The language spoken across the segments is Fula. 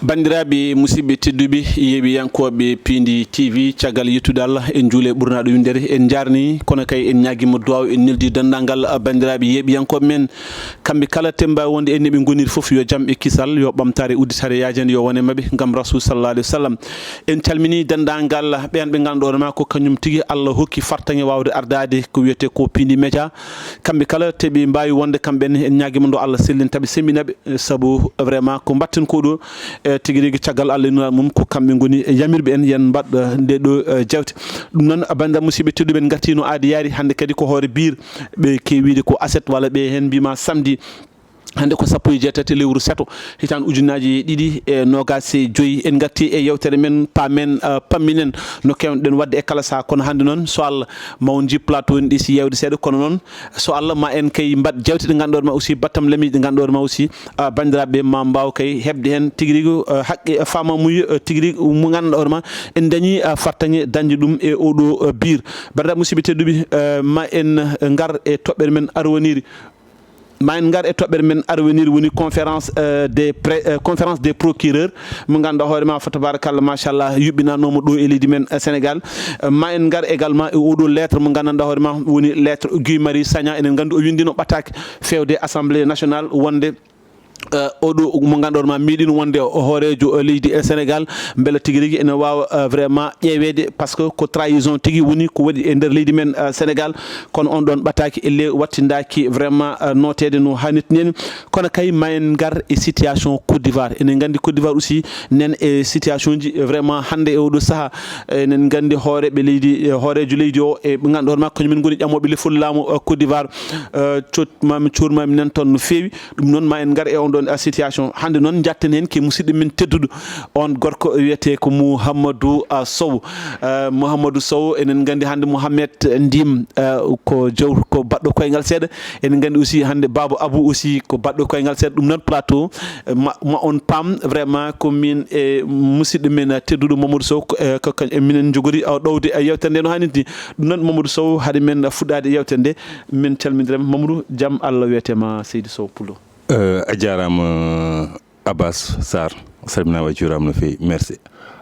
bandiraɓe musidɓe tedduɓe yeeɓiyankoɓe Pindi TV caggal yettude Allah en juule ɓurnaɗo windere en jarni kono kay en ñaguima duwaw en neldi dendagal bandiraɓe yeeɓiyankoɓe men kamɓe kala temba wonde en ɓe goniri foof yo jaam e kisal yo ɓamtare udditare yajande yo wone mabɓe gam rasul sallallah alih wa sallam en calmini dendagal ɓen ɓe ganduɗo ma ko kañum tigui Allah hokki fartague wawde ardade ko wiyete ko Pindi Média kamɓe kala teɓe mbawi wonde kamɓene en ñaguima do Allah sellintaɓe semminaɓe saabu vraiment ko batten ko ɗo tigui rigui caggal Allah nuna mum ko kamɓe goni yamirɓe en yen mbad nde ɗo jewte ɗum noon bandam musidɓe tedduɓe en gartino aadi yaari hande kadi ko hoore biir ɓe kewide ko aset walla ɓe hen mbima samedi hande ko sappo e jeetati lewru seto hitan ujunnaji ɗiɗi e nogas e joyyi en gatti e yewtere men pamen pamminen no kewɗen wadde e kala saaha kono hande noon so Allah ma on ji plateau en ɗi si yewde seeɗa kono noon so Allah ma en kay mbad jewte ɗe ganduɗo ma aussi battam lami ɗe ganduɗo ma aussi bandiraɓe ma mbaw kay hebde hen tigui rigui haqqe famamuya tigui rigui mo ganduɗo ma en dañi fartague dañde ɗum e oɗo biir bandiraɓe musidɓe tedduɓe ma en gar e toɓɓere men arwoniri ma en gar e toɓɓere men arwenir woni conférence des procureurs mo ganduɗa hoorema fa tabarakallah machallah yuɓɓinanomo ɗo e leydi men Sénégal ma en gar également e oɗo lettre mo gandanɗa hoorema woni lettre Guy Marius Sagna enen gandi o windino ɓattake fewde assemblée nationale wonde oɗo mo ganduɗo ma miɗino wonde hoorejo leydi e Sénégal beele tigui rigui ene wawa vraiment ƴeewede par ce que ko trahison tigui woni ko waɗi e nder leydi men Sénégal kono on ɗon ɓattaki elle wattidaki vraiment notede no hannirta ni kono kay ma en gar e situation Côte d'Ivoire enen gandi Côte d'Ivoire aussi nen e situation ji vraiment hande e oɗo saaha enen gandi hooreɓe leydi hoorejo leydi o e ɓe ganduɗo ma kañumen goni ƴamoɓe lefol laamu Côte d'Ivoire cotmami cormami nan toon no fewi ɗum noon ma en gar e on ɗon situation hande noon jatten hen ke musidɗo men tedduɗo on gorko wiyete ko Mouhamadou Sow Mouhamadou Sow enen gandi hande Mouhamed Ndim ko jawr ko baɗɗo koyngal seeɗa enen gandi aussi hande Babou Abou aussi ko baɗɗo koyngal seeɗa ɗum noon plateau ma on pam vraiment ko min e musidɗo men tedduɗo Mamadou Sow ko minen jogori ɗowde yewtere nde no hannirta ni ɗum noon Mamadou Sow haade men fuɗɗade yewtere nde min calmidirema Mamadou jaam Allah wiyetema Seydou Sow Poulo a jarama Abbas Sarr salminama juurama no fewi merci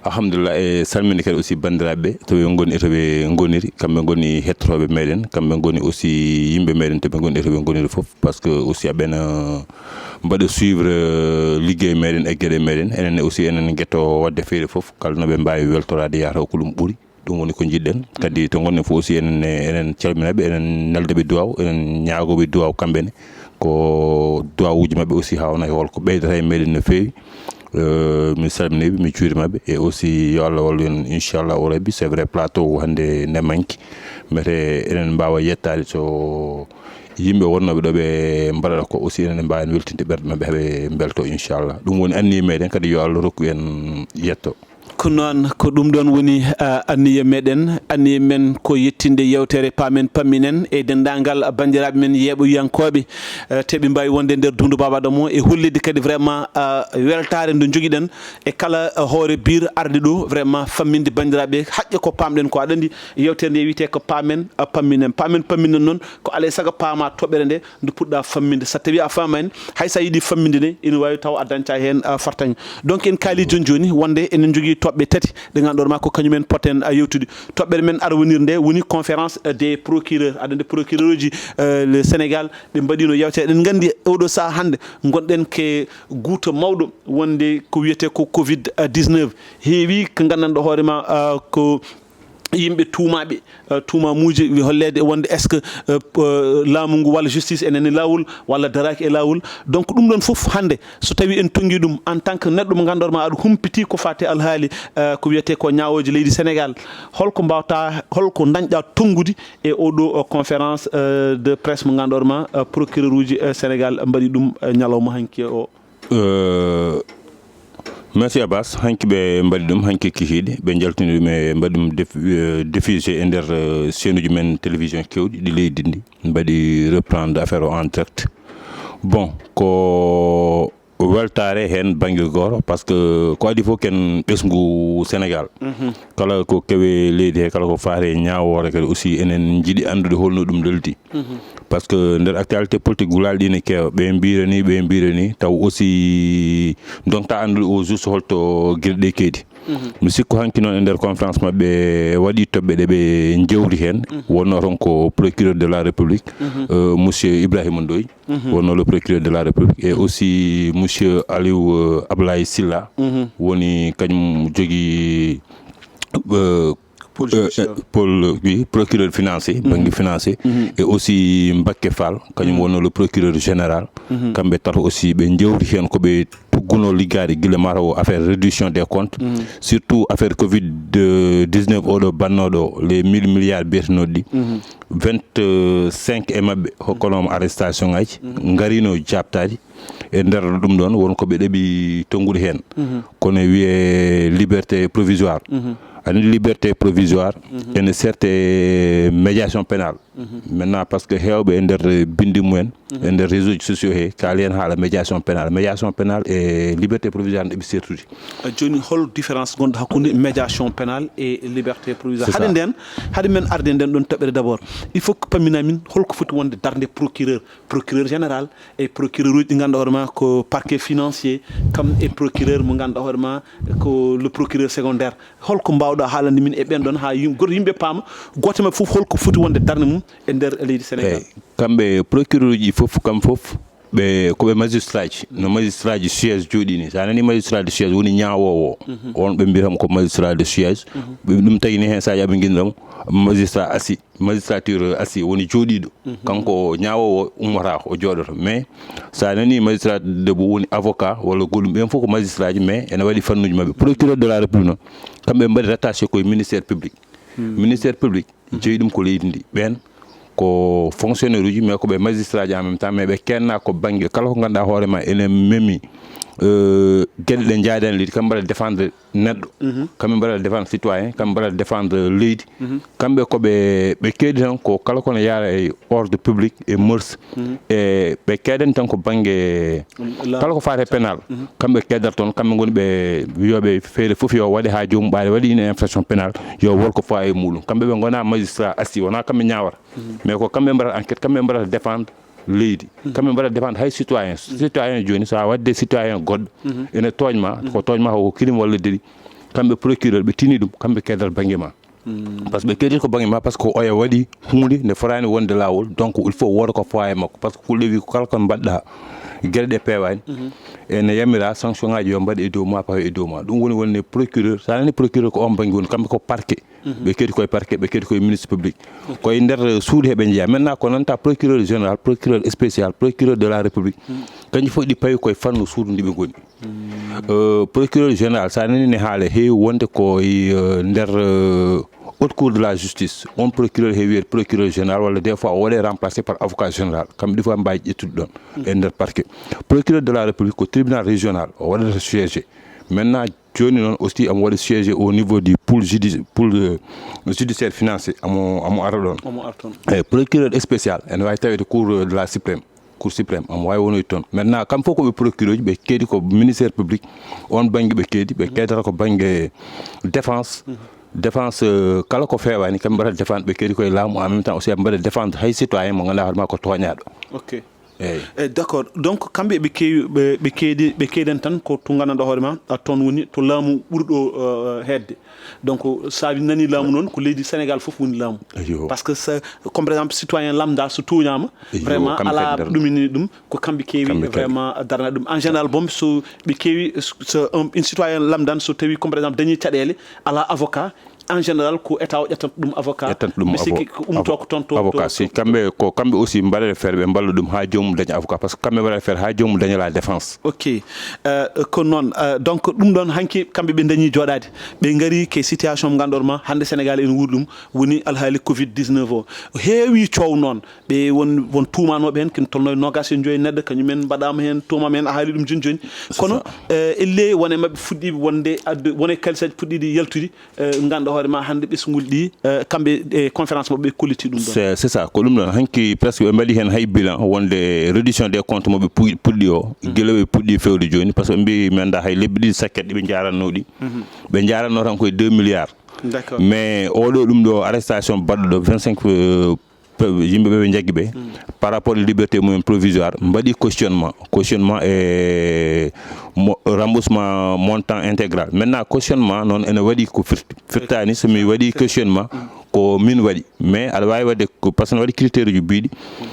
alhamdulillah e salminde kadi aussi bandiraɓe toɓe goni e toɓe goniri kamɓe goni hettotoɓe meɗen kamɓe goni aussi yimɓe meɗen toɓe goni e toɓe goniri foof par ce que aussi aɓena mbaɗa suivre ligguey meɗen e gueɗe meɗen enen aussi enen guetto wadde feere foof kala noɓe mbawi weltorade yataw ko ɗum ɓuuri ɗum woni ko jiɗɗen kadi to gonɗen fof aussi enen calminaɓe enen neldaɓe duwaw enen ñagoɓe duwaw kamɓene ko duwawuji mabɓe aussi hawna e holko ɓeydata e meɗen no fewi mi salminiɓe mi juurimaɓe e aussi yo Allah wallu en inchallah o rabbi c'est vrai plateau hande ne manki mete enen mbawa yettade to yimɓe wonnoɓe ɗo ɓe mbaɗata ko aussi enen mbawi weltinde ɓerɗe mabɓe heeɓe belto inchallah ɗum woni anniye meɗen kadi yo Allah rokku en yetto ko noon ko ɗum ɗon woni anniye meɗen anniye men ko yettinde yewtere pamen pamminen e dendagal bandiraɓe men yeeɓoyankoɓe teɓe mbawi wonde nder Dundu Baba Adamo e hollide kadi vraiment weltare nde joguiɗen e kala hoore biir arde ɗo vraiment famminde bandiraɓe haqqe ko pamɗen ko aɗa andi yewtere nde wiyete ko pamen pamminen noon ko alay saago paama toɓɓere nde nde puɗɗa famminde so tawi a fama en haysa yiiɗi famminde nde ina wawi taw a dañca hen fartagne donc en kaali joni wonde enen jogui toɓɓe tati ɗe ganduɗo ma ko kañumen poten yewtude toɓɓere men arwonir nde woni conférence des procureurs aɗa andi procureur uji le Sénégal ɓe mbaɗino yewtere eɗen gandi oɗo saaha hande gonɗen ke guuto mawɗo wonde ko wiyete ko Covid 19 heewi ko gandanɗo hoorema ko yimɓe tuumaɓe tuumamuji hollede wonde est ce que laamu ngu walla justice enene lawol walla daraki e lawol donc ɗum ɗon foof hande so tawi en tonggui ɗum en tant que neɗɗo mo ganduɗa ma aɗa humpiti ko fate alhaali ko wiyete ko ñawoji leydi Sénégal holko mbawta holko dañɗa tonggude e oɗo conférence de presse mo ganduɗa ma procureur uji Sénégal mbaɗi ɗum ñalawma hanki o merci Abbas hanki ɓe mbaɗi ɗum hanki kihiɗe ɓe jaltini ɗum e mbaɗi ɗum diffusé e nder chaîne uji men télévision kewɗi ɗi leydi ndi mbaɗi reprendre affaire o en direct bon ko weltare hen banggue goro parce que ko adi fof ken ɓesgu Sénégal kala ko kewe leydi he kala ko faare ñawore kadi aussi enen jiiɗi andude holno ɗum lelti parce que nder actualité politique gulal ɗi ne keewa ɓe mbirani taw aussi donta andude au juste holto gueɗe ɗe keedi mi sikku hanki noon e nder conférence mabɓe waɗi toɓɓe ɗe ɓe jewri hen wonno ton ko procureur de la république monsieur Ibrahima Ndoye wonno le procureur de la république et aussi monsieur Aliou Ablaye Silla woni kañum jogui procureur financier banque financier et aussi Mbacké Fall kañum wonno le procureur général kamɓe tato aussi ɓe jewri hen ko ɓe tugguno liggade guila mataw affaire réduction des comptes surtout affaire covid 19 oɗo bannoɗo les 1000 milliards biyetenoɗi 25 e mabɓe hokkonomo arrestation ngaji garino jabtade e nder ɗum ɗon wonko ɓe ɗeɓi tongude hen kono wiye liberté provisoire une liberté provisoire et une certaine médiation pénale. Maintenant, parce que hewɓe nder bindi mumen e nder réseaux sociaux he kaali hen haala médiation pénale et liberté provisoire ɗeɓi sertude. Joni hol différence gonɗo hakkude médiation pénale et liberté provisoire haade men arde nden ɗon toɓɓere d' abord il faut que pammina min holko foti wonde darde procureur général et procureur uji ɗi ganduɗa hoorema ko parquet financier kam e procureur mo ganduɗa hoorema ko le procureur secondaire holko mbawɗa haalande min e ɓen ɗon ha goto yimɓe paama goto mabɓe fof holko foti wonde darde mum e nder leydi Sénégal. Kamɓe procureur uji fof kam fof ɓe koɓe magistrat ji no magistrat ji siège jooɗi ni sa nani magistrat de siège woni ñawowo on ɓe mbiyatamo ko magistrat de siège ɗum tawini hen saji aɓe guindiramo magistrat assis magistrature assis woni jooɗiɗo kanko ñawowo ummata o jooɗoto mais sa nani magistrat debo woni avocat walla goɗɗum ɓen fof ko magistrat ji mais ene waɗi fannuji mabɓe procureur de la république noon kamɓe mbaɗi rattaché koye ministère public ministère public jeeyi ɗum ko leydi ndi ɓen ko fonctionnaire uji mais ko ɓe magistrat ji en même temps mais ɓe kenna ko banggue kala ko ganduɗa hoorema ene memi gueɗe ɗe jaadani leydi kamɓe mbaɗa défendre neɗɗo kamɓe mbaɗa défendre citoyen kamɓe mbaɗa défendre leydi kamɓe koɓe keedi tan ko kala kono yaara e ordre public et mœurs e ɓe keedani tan ko banggue kala ko fate pénal kamɓe keedata toon kamɓe goni ɓe wiyoɓe feere foof yo waɗe ha jomum ɓaade waɗi une infraction pénal yo wolko fawa e muɗum kamɓe ɓe gona magistrat assis wona kamɓe ñawata mais ko kamɓe mbaɗata enquête kamɓe mbaɗata défendre leydi kamɓe mbaɗa défendre hay citoyen joni so a wadde citoyen goɗɗo ene toñma ko toñma ko crime walla délit kamɓe procureur ɓe tini ɗum kamɓe keedata banggue ma par ce que ɓe keediti ko banggue ma par ce que oya waɗi hunde nde forani wonde lawol donc il faut wooda ko fawa e makko par ce que kulɗe wi ko kala kon mbaɗɗa gueɗe ɗe pewani ene yamira sanction ngaji yo mbaɗe e dow ma pawe e dow ma ɗum woni wonde procureur sa nani procureur ko on banggue woni kamɓe ko parquet ɓe keedi koye parquet ɓe keedi koye ministre public koye nder suudu heɓe jeeya maintenant ko nanta procureur général procureur spécial procureur de la république kañum fof ɗi pawi koye fannu suudu ndi ɓe goni procureur général sa nani ne haala heewi wonde koye nder haute cour de la justice on procureur heewi wiyede procureur général walla des fois o waɗe remplacé par avocat général kamɓe ɗi fof mbawi ƴettude ɗon e nder parquet procureur de la république ko tribunal régional o waɗata siégé maintenant joni noon aussi amo waɗa siégé au niveau du pool judiciaire financier amo ara ɗon eyyi procureur spécial ene wawi tawede cour de la suprême cour suprême amo wawi wonoyde toon maintenant kamɓe fof koɓe procureur ji ɓe keedi ko ministère public on banggue ɓe keedi ɓe keedata ko banggue défense kala ko fewani kamɓe mbaɗata défendre ɓe keedi koye laamu en même temps aussi ɓe mbaɗa défendre hay citoyen mo ganduɗa hoorema ko toñaɗo ok d' accord donc kamɓe ɓe keedani tan ko to gandanɗa hoorema toon woni to laamu ɓurɗo hedde donc sa nani laamu noon ko leydi Sénégal foof woni laamu par ce que comme par exemple citoyen lambda so toñama vraiment ala ɗumini ɗum ko kamɓe keewi vraiment darna ɗum en général boom so ɓe keewi so un citoyen lambda so tawi comme par exemple dañi caɗele ala avocat en général ko état o ƴettanta ɗum avocat misiki ko umto ko toon to avocat si kamɓe aussi mbaɗata feere ɓe mballa ɗum ha jomum daña avocat par ce que kamɓe mbaɗata feere ha jomum daña la défense ok ko noon donc ɗum ɗon hanki kamɓe ɓe dañi jooɗade ɓe gaari ke situation mo ganduɗoma hande Sénégal ene wuuri ɗum woni alhaali covid 19 o heewi coow noon ɓe won tumanoɓe hen ken tolno 29 neɗɗo kañumen mbaɗama hen tumama hen a haali ɗum joni kono elle wone mabɓe fuɗɗiɓe wonde wone kalisaji puɗɗiɗi yaltude ganduɗa hoore ma hande ɓesgol ɗi kamɓe e conférence maɓɓe kolliti ɗum ɗon. C'est ça ko ɗum ɗon hanki presque ɓe mbaɗi hen hay bilan wonde réduction des comptes moɓe puɗɗi o guila ɓe puɗɗi fewde joni par ce que ɓe mbi mi anda hay lebbi ɗiɗi sakket ɗiɓe jaranno ɗi ɓe jaranno tan koye 2 milliards. D'accord. Mais oɗo ɗum ɗo arrestation baɗɗo ɗo 25 yimɓe ɓe jaggi ɓe par rapport e liberté mumen provisoire mbaɗi cautionnement e remboursement montant intégral. Maintenant cautionnement noon ene waɗi ko firtani somi waɗi cautionnement ko min waɗi mais aɗa wawi wadde par ce que ne waɗi critére uji biɗi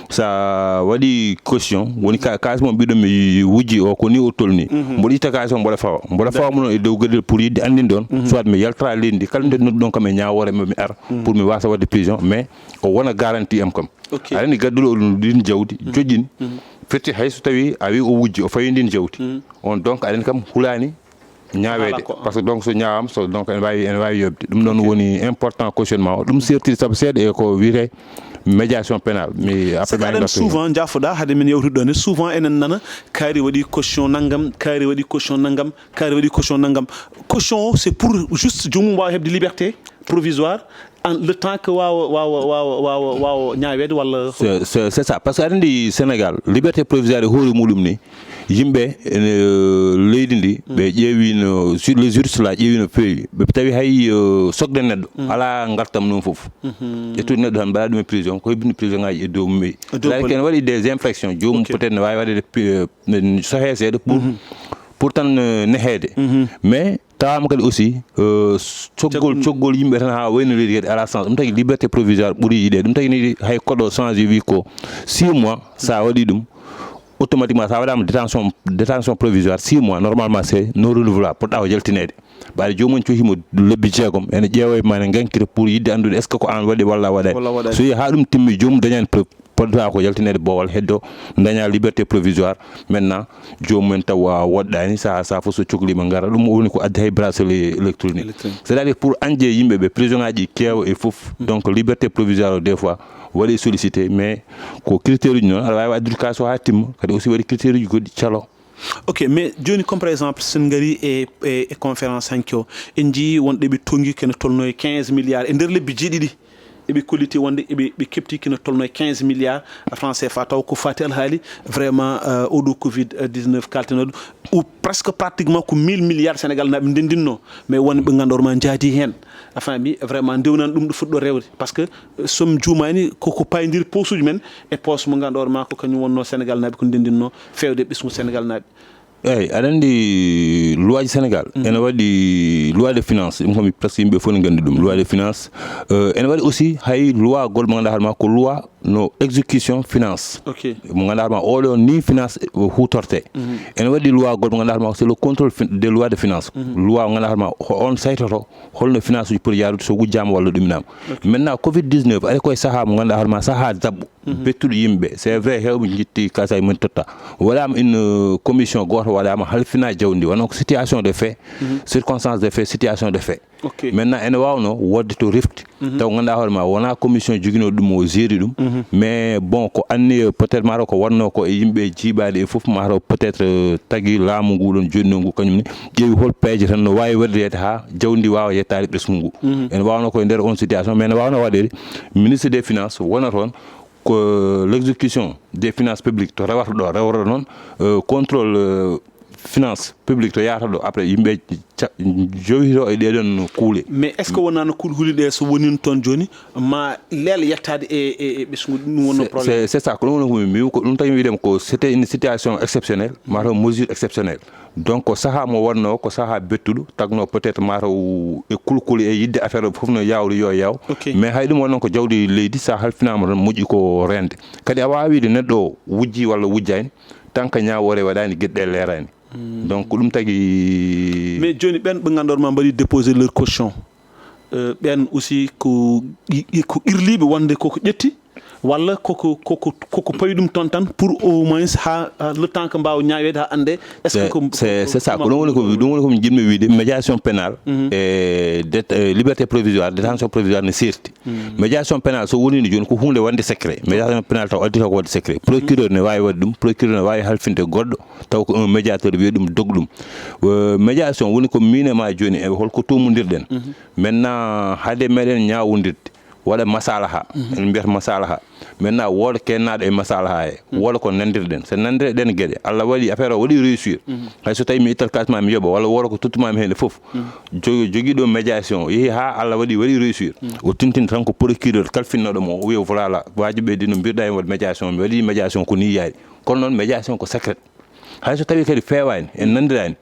sa waɗi caution woni kalis mo mbiɗon mi wujji o ko ni o tolni mboɗo itta kalis o mboɗa fawa mo noon e dow gueɗel pour yidde andinde on soit mi yaltara leydi ndi kala nde noddu ɗon kam e ñawore mi ara pour mi wasa wadde prison mais o wona garantie am kam aɗa andi gadduɗo o ɗin jawdi joƴƴini firti hay so tawi a wi o wujji o fawi ndin jawdi on donc aɗen kam hulani ñaawede parce que donc so ñaawam so donc ene wawi yobde ɗum ɗon woni important cautionnement o ɗum sertiri saabu seeɗa e ko wiyete médiation pénale mais après aɗen souvent jafoɗa haade men yewtude ɗon souvent enen nana kaari waɗi caution naggam kaari waɗi caution naggam kaari waɗi caution naggam caution c'est pour juste jomum wawa hebde liberté provisoire en le temps que wawa ñaawede walla c'est ça parce que aɗa andi Sénégal liberté provisoire e hoore muɗum ni yimɓe leydi ndi ɓe ƴeewino les juristes la ƴeewino feewi ɓe tawi hay sogde neɗɗo ala gartam noon foof ƴettude neɗɗo tan mbaɗa ɗum e prison ko hebbini prison ngaji e dow mum weyi c'est-à-dire kene waɗi des infractions jomum peut être ne wawi waɗede sohe seeɗa pour tan nehede mais tawama kadi aussi coggol yimɓe tan ha waynoridi kadi ala sens ɗum tagi liberté provisoire ɓuuri yiɗede ɗum tagi ni hay koɗo changé wi ko 6 mois sa waɗi ɗum automatiquement ça waɗama détention provisoire 6 mois normalement c'est non renouvelable poɗɗa ko jaltinede ɓaade jomum cohimo lebbi jeegom ene ƴeewa ma ne gankira pour yidde andude est ce que ko an waɗi walla waɗani so yi ha ɗum timmi jomum dañani poɗɗa ko jaltinede boowal heddo daña liberté provisoire maintenant jomumen tawa woɗɗani sa fof so cohlima gara ɗum woni ko addi hay bracelet électronique c'est à dire pour anje yimɓe ɓe prison ngaji keewa e fof donc liberté provisoire des fois waɗi sollicité mais ko critère uji noon aɗa wawi waddude kaso ha timma kadi aussi waɗi critère uji goɗɗi calo. Ok, mais joni comme par exemple sen gari e conférence hanki o en jii wonɗe ɓe tongi kene tolno e 15 milliards e nder lebbi jeeɗiɗi eɓe kolliti wonde ɓe kepti kene tolno e 15 milliards francs CFA taw ko fati alhaali vraiment oɗo covid 19 kaltenoɗo ou presque pratiquement ko 1000 milliards Sénégal naɓe ndendinno mais wonɓe ganduɗa ma jaadi hen a faami vraiment ndewnan ɗum ɗo fuɗɗo rewde par ce que somi juumani koko payidiri poche uji men e poche mo ganduɗa ma ko kañum wonno Sénégal naɓe ko ndendinno fewde ɓesgu Sénégal naɓe. eyyi aɗa andi loi ji Sénégal ene waɗi loi de finance ɗum kam presque yimɓe fof ne gandi ɗum loi de finance ene waɗi aussi hay loi gol mo ganduɗa hoorema ko loi no exécution finance mo ganduɗa hoorema oɗo ni finance hutorte ene waɗi loi gol mo ganduɗa hoorema c'est le contrôle des lois de finance loi mo ganduɗa hoorema on saytoto holno finance uji poti yarude so wujjama walla ɗuminama maintenant covid 19 ari koye saaha mo ganduɗa hoorema saaha dabɓo bettuɗo yimɓe c'est vrai hewɓe jitti kasaji mumen totta waɗama une commission goto waɗama halfina jawdi wonno ko situation de fait circonstance de fait situation de fait maintenant ene wawno wodde to rifti taw ganduɗa hoorema wona commission joguino ɗum o géri ɗum mais bon ko anni peut être mataw ko wonno ko e yimɓe jiiɓade e foof mataw peut être tagui laamu nguɗon jonni ngu kañum ni ƴeewi hol peeje tan no wawi waɗirede ha jawdi wawa yettade ɓesgu ngu ene wawno koye nder on situation mais ene wawno waɗede ministre des finances wona toon ko l'exécution des finances publiques to rewata ɗo rewra noon contrôle finance publique to yahata ɗo après yimɓe jowito e ɗeɗon kuule mais est ce que wonano kuuli ɗe so wonino toon joni ma leela yettade e ɓesgu ɗum wonno probléme c'est ça ko ɗum woni mi ko ɗum tagi wiidema ko c'était une situation exceptionnelle mataw mesure exceptionnelle donc ko saaha mo wonno ko saaha bettuɗo tagno peut être mataw e kulkuli e yidde affaire o fof no yawde yo yaw mais hay ɗum wonnon ko jawdi leydi sa halfinama tan moƴƴi ko rende kadi a wawi wiide neɗɗo o wujji walla wujjani tant que ñawore waɗani gueɗɗe leerani donc ɗum tagi mais joni ɓen ɓe ganduɗa ma mbaɗi déposer leur caution ɓen aussi ko irliɓe wonde koko ƴetti walla koko paydum ton tan pour au moins le temps que mbaw ñaawede ha ande est-ce que c'est ça ko woni ko jimmi wiide médiation pénale et liberté provisoire détention provisoire ne serti médiation pénale so woni ni joni ko hunde wande secret médiation pénale taw addi ko wande secret procureur ne wawi wadde dum procureur ne wawi halfinde goddo taw ko un médiateur wi dum dogdum médiation woni ko minema joni e holko tomudirden maintenant hade meden ñaawundirde wala masalaha en mbiyata masalaha maintenant wodo kennaado e masalaha e wodo ko nandirden so nandirden guede Allah wadi affaire o wadi réussir hay so tawi mi ital kasma mi yoba wala wodo ko tuttuma mi hende fof jogido médiation yi ha Allah wadi réussir o tintin tan ko procureur kalfinnodo mo wi voilà wajibe dino birda en wad médiation mi wadi médiation ko ni yaari kono non médiation ko secret hay so tawi kadi fewani en nandirani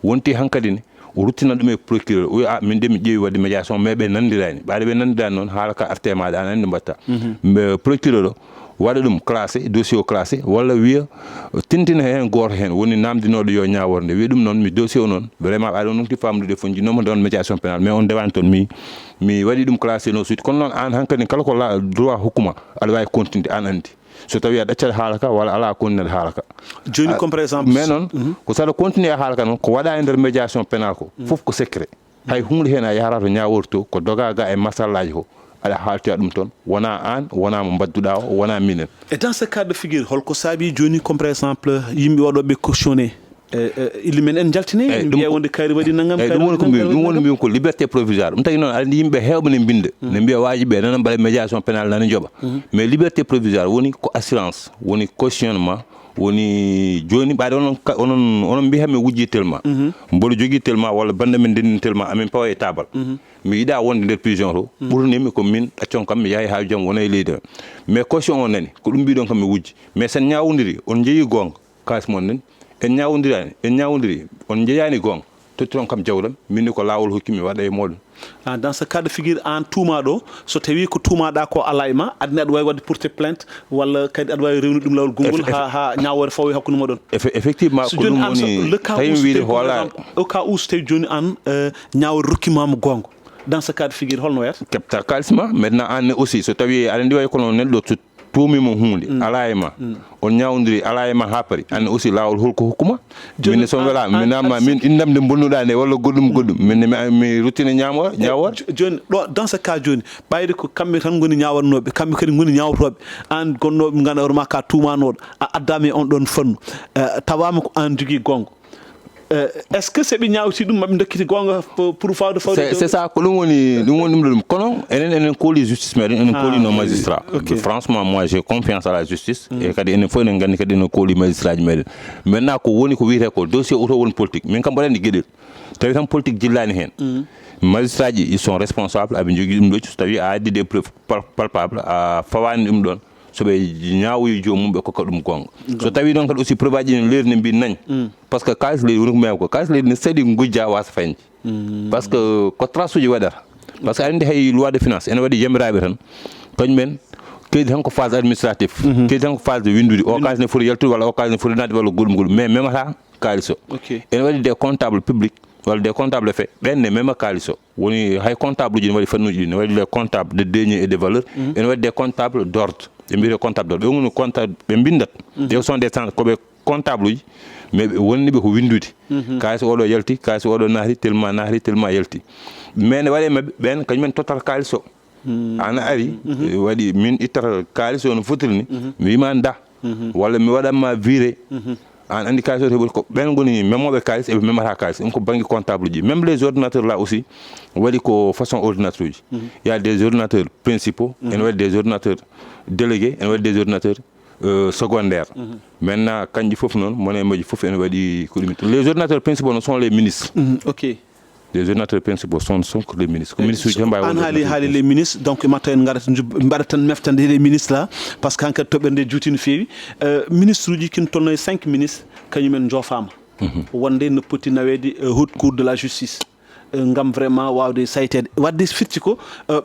wonti hankadini rutina dum e procureur o min dem jeewi wadde médiation mais be nandirani baade be nandirani non halaka artema da nan mbatta mais procureur wada dum classé dossier classé wala wiya tintina hen goto hen woni namdinodo yo nyaaworde wi dum non mi dossier non vraiment baade non ti famdude fonji non don médiation pénale mais on dewan ton mi wadi dum classé no suite kon non an hankani kala ko la droit hukuma ala way continuer an andi so tawi a ɗaccat haalaka walla ala continuer haalaka joni comme par exemple mais noon ko saɗa continuer haalaka noon ko waɗa e nder médiation pénal ko fof ko secret hay hunde hen a yahata to ñaworto ko doga ga e masallaji ko aɗa haaltoya ɗum toon wona an wona mo badduɗa o wona minen et dans ce cas de figure holko saabi joni comme par exemple yimɓe waɗoɓe cautionné ili men en jaltine mbiya wonde kaari waɗi nangam ɗum woni mbimi ko liberté provisoire ɗum tagi noon andi yimɓe hewɓe ne binda ne mbiya wajiɓe nana mbaɗa médiation pénale nana jooɓa mais liberté provisoire woni ko assurance woni cautionnement woni joni ɓaade onon mbiya mi wujji tellement mboɗo jogui tellement walla bande men ndenni tellement amin pawa e tabal mi yiɗa wonde nder prison to ɓurnimi ko min ɗaccon kam mi yahi ha joom wona e leydi mais caution o nani ko ɗum mbiɗon kam mi wujji mais sen ñawodiri on jeeyi gonga kalis mon nani en ñawodiri on jeeyani gonga tottiron kam jawdam minni ko lawol hokkimi waɗa e moɗon dans ce cas de figure en tuumaɗo so tawi ko tuumaɗa ko ala e ma adina aɗa wawi wadde porter plainte walla kadi aɗa wawi rewnude ɗum lawol gongol ha ñawore fawo hakkude moɗon effectivement ko ɗum woni tawi wiide hoolani au cas où so tawi joni an ñawore rokkimama gonga dans ce cas de figure holno wayata keɓta kalisma maintenant an aussi so tawi aɗa ndi way kono neɗɗo tuumimo hunde ala e ma on ñawdiri ala e ma ha pari an aussi lawol holko hokkuma min so wala min namma min indamde bonnuɗa nde walla goɗɗum min mi ruttine ñawore joni ɗo dans ce cas joni ɓayde ko kamɓe tan goni ñawannoɓe kamɓe kadi goni ñawtoɓe an gonnoɓe ganduɗa hoore ma ka tumanoɗo a addama e on ɗon fannu tawama ko an jogui gonga est-ce que c'est bien aussi dum mabbe dokkiti gonga pour fawde c'est ça ko dum woni dum kono enen ko li justice mais enen ko li no magistrat franchement moi j'ai confiance à la justice et kadi enen fo enen gandi kadi no ko li magistrat meden maintenant ko woni ko wiite ko dossier auto won politique min kam bodandi guedel tawi tan politique jillani hen magistrat ji ils sont responsables abi jogi dum do tawi a addi des preuves palpables a fawani dum don so be ñaawu joomum be ko dum gonga so tawi don kadi aussi preuve ji leer ne bi nañ parce que kalis le woni ko mew ko kalis le ne sedi ngujja was fañ parce que ko trasuji wadar parce que andi hay loi de finance en wadi jemirabe tan kañ men kedi tan ko phase administratif kedi tan ko phase de windude o kalis ne fori yaltu wala o kalis ne fori nadi wala gulum mais même ta kaliso en wadi des comptables publics wala des comptables faits ben ne même kaliso woni hay comptable ji wadi fannuji ne wadi les comptables de deniers et de valeurs en wadi des comptables d'ordre e mbire comptable be woni comptable be bindat de sont des ko be comptable uji mais wonni be ko windude kaasi odo yalti kaasi odo nahri tellement yalti mais ne wadi ben kanyum total kaliso ana ari wadi min itar kaliso no futilni mi manda wala mi wadama viré en indication de ko ben goni memobe kalis e memata kalis ko bangi comptable ji même les ordinateurs là aussi wadi ko façon ordinateur ji il y a des ordinateurs principaux et il y a des ordinateurs délégués et il y a des ordinateurs secondaires maintenant kanji fof non moné moji fof en wadi ko limite les ordinateurs principaux sont les ministres OK les ordinateurs principaux sont les ministres ministre jamba an hali les ministres donc maten ngarata meftande les ministres là parce que enquête tobende joutine fewi ministre uji kin tonno 5 ministres kanyumen jofama wonde ne poti nawedi haute cour de la justice ngam vraiment wawde saytede wadde fitti ko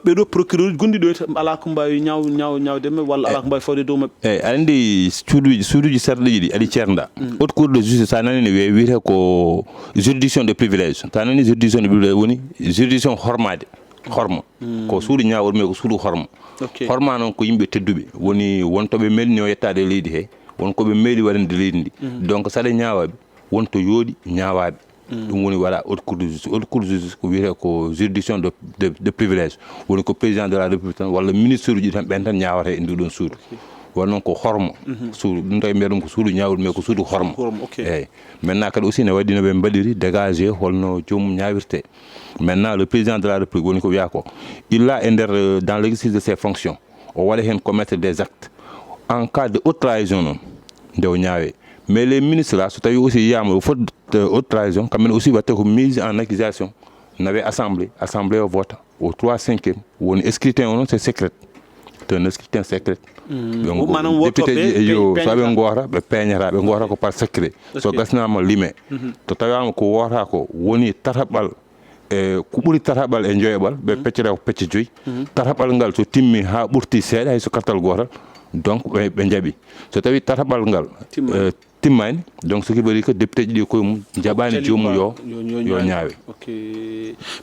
be do procureur gondido ala ko mbawi ñaawde me walla ala ko mbawi fawde dow mabbe andi suuduji sardeji di ali cerda haute cour de justice tanani ne wiite ko juridiction de privilège tanani juridiction de privilège woni juridiction hormade horma ko suudu ñaawol mais ko suudu horma horma noon ko yimɓe tedduɓe woni wontoɓe melni o yettade leydi he wonko ɓe meeɗi waɗande leydi ndi donc saɗa ñaawaɓe wonto yooɗi ñaawaɓe ɗum woni waɗa haute cour de justice ko wiyete ko juridiction de privilège woni ko président de la république tan walla ministre uji tan ɓen tan ñaawata e nduɗon suudu won noon ko horma suudu ɗum tawi mbiya ɗum ko suudu ñaawol mais ko suudu horma eyyi maintenant kadi aussi ne waɗi no ɓe mbaɗiri dégagé holno joomum ñaawirte maintenant le président de la république woni ko wiya ko illa e nder dans l'exercice de ses fonctions o waɗa hen commettre des actes en cas de haute trahison noon nde o ñaawe mais les ministres là so tawi aussi yiyama o faute de haute trahison kamɓene aussi watte ko mise en accusation nawe assemblée o vote au 3/5 woni scrutin o noon c'est secret c'est un scrutin secret député yo so ɓe goota ɓe peeñata ɓe goota ko par secret so gasnama limé to tawama ko wota ko woni tataɓal ko ɓuri tataɓal e joyoɓal ɓe peccata ko pecce 5 tataɓal ngal so timmi ha ɓurti seeɗa hay so kartal gotal donc ɓe jaaɓi so tawi tataɓal ngal timmani donc ce qui veut dire que député ji ɗi koye mum jaɓani jomum yo ñaawe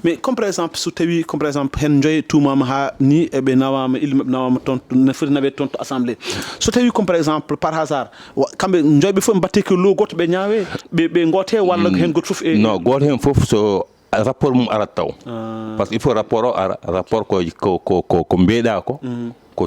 mais comme par exemple so tawi comme par exemple hen joye tumama ha ni eɓe nawama ille mabɓe nawama toon ne foti nawe toon to assemblée so tawi comme par exemple par hasard kamɓe joyɓe fof mbatte que lo goto ɓe ñaawe ɓe goote walla hen goto fof non goto hen fof so rapport mum arat taw par ce que il faut rapport o ara rapport ko mbeeɗa ko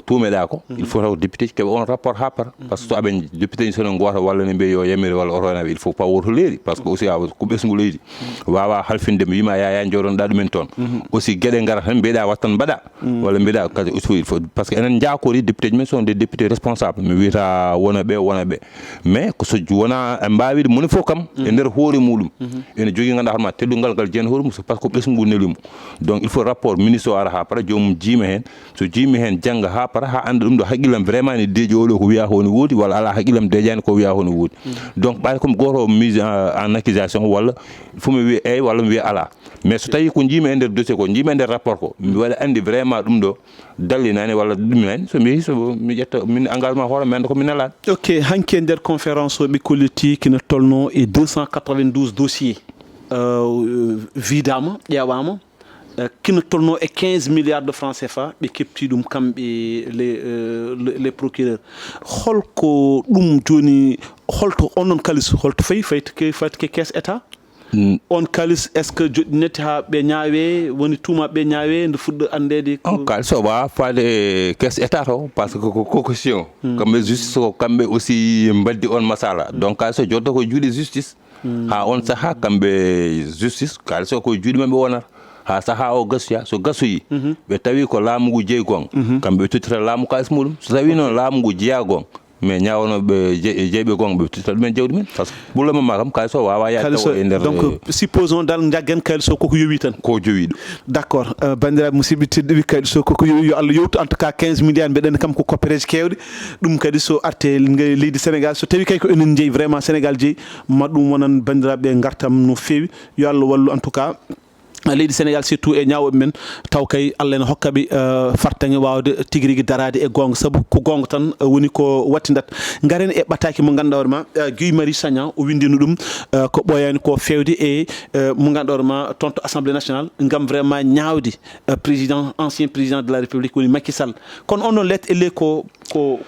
tuumeɗa ko il faut taw député keɓe on rapport ha para par ce que so aɓe député ni sono goota walla ne mbiya yo yamire walla oronaɓe il faut pas woto leydi par ce que aussi ko ɓesgu leydi wawa halfinde mi wima yaya joɗonɗa ɗumen toon aussi gueɗe gara tan mbiyeɗa wattan mbaɗa walla mbiyeɗa kadi il faut par ce que enen jakori député ji men sont des députés responsables mi wiyata wona ɓe mais ko so wona mbawide moni fof kam e nder hoore muɗum ene jogui ganduɗa hoorema teddungal ngal jeeni hoore mum par ce que ɓesgu nelimo donc il faut rapport ministre o ara ha para jomum jiima hen so jiimi hen jangga ha para ha anda ɗum ɗo haqqillam vraiment ne deeƴi oɗo ko wiya ko ne woodi walla ala haqqillam deeƴani ko wiya ko ne woodi donc ɓaade comme goto mise en accusation walla faut mi wiya eyyi walla mi wiya ala mais so tawi ko jiimi e nder dossier ko jiimi e nder rapport ko mi waɗa andi vraiment ɗum ɗo dallinani walla ɗuminani so mi yeehi so mi ƴetta min engagement hoore mi anda ko min alaɗo ok hanki e nder conférence o ɓe kolliti kino tolno e 292 dossiers widama ƴewama kino tolno e 15 milliards de francs CFA ɓe kepti ɗum kamɓe les procureurs holko ɗum joni holto on ɗon kalis holto fayi fayte ke caisse état on kalis est ce que joɗinete ha ɓe ñaawe woni tuuma ɓe ñaawe nde fuɗɗo andede on kalis o wawa faade caisse état to par ce que ko caution kamɓe justice ko kamɓe aussi mbaddi on masala donc kalis o joddo ko juuɗe justice ha on saaha kamɓe justice kalis o koye juuɗe maɓe wonata ha saha o gasuya so gasoyi ɓe tawi ko laamu ngu jeeyi gon kamɓe ɓe tottita laamu kalis muɗum so tawi noon laamu ngu jeeya gon mais ñawanoɓe jeeyɓe gon ɓe tottita ɗumen jawdi men par ce que ɓurlema ma kam kalis o wawa yaade taw e nder donc supposons dal jaggen kalis o koko yowi tan ko jowiɗo d' accord bandiraɓe musidɓe tedduɓe kalis o koko yowi yo Allah yewtu en tout cas 15 milliards mbeɗen kam ko coppéreje kewɗe ɗum kadi so arte leydi Sénégal so tawi kay ko enen jeeyi vraiment Sénégal jeeyi ma ɗum wonan bandiraɓe gartam no fewi yo Allah wallu en tout cas leydi Sénégal surtout e ñawoɓe men taw kay Allah ene hokkaɓe fartaŋe wawde tigui rigui darade e gonga saabu ko gonga tan woni ko wattindat garen e ɓataki mo ganduɗa hoorema Guy Marius Sagna o windino ɗum ko ɓoyani ko fewde e mo ganduɗa hoorema toon to assemblée nationale gam vraiment ñawde ancien président de la république woni Macky Sall kono on noon lettre elle ko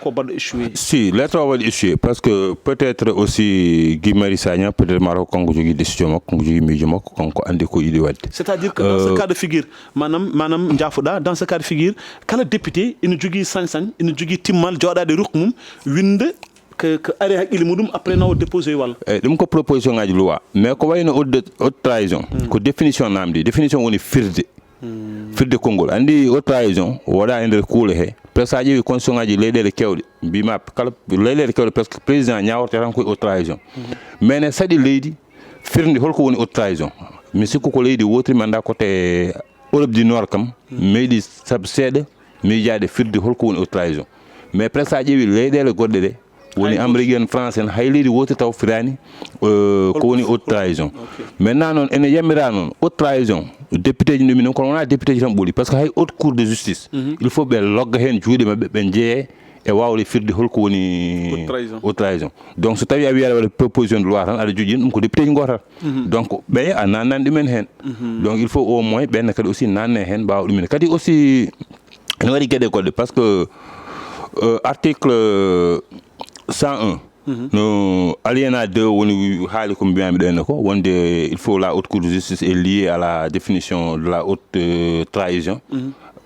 baɗɗo échoué si lettre o waɗi échoué parce que peut être aussi Guy Marius Sagna peut être mata ko kanko jogui décision makko kanko jogui miijo makko kanko andi ko yiɗi wadde c'est-à-dire que dans ce cas de figure manam jaafuɗa dans ce cas de figure kala député ina jogui sañ-sañ ina jogui timmal joɗade rukku mum winde que ari haqqille muɗum après nawo déposé walla ɗum ko proposition ngaji loi mais ko wayno haute trahison ko définition namdi définition woni firde konngol andi haute trahison waɗa e nder kuule he presque a ƴeewi constitution ngaji leyɗele kewɗe mbima kala leyɗele kewɗe presque président ñaworte tan koye haute trahison mais ne saɗi leydi firde holko woni haute trahison mi sikku ko leydi wotri mi anda côté Europe du Nord kam meeɗi saabu seeɗa miijade firde holko woni haute trahison mais presque a ƴeewi leyɗele goɗɗe ɗe woni Amérique en France en hay leydi wotri taw firani ko woni haute trahison maintenant noon ene yamira noon haute trahison député ji ɗumi noon kono wona député ji tan ɓuuri par ce que hay haute cour de justice il faut ɓe logga hen juuɗe mabɓe ɓe jeeye e wawde firde holko woni haute trahison donc so tawi a wiya aɗa waɗa proposition de loi tan aɗa jogui ɗum ko député ji gotal donc ɓe a nannani ɗumen hen donc il faut au moins ɓenne kadi aussi nanne hen mbawa ɗumen kadi aussi ene waɗi gueɗe goɗɗe par ce que article 101 no alinéa 2 woni haali ko mbiyami ɗo henna ko wonde il faut la haute cour de justice est liée à la définition de la haute trahison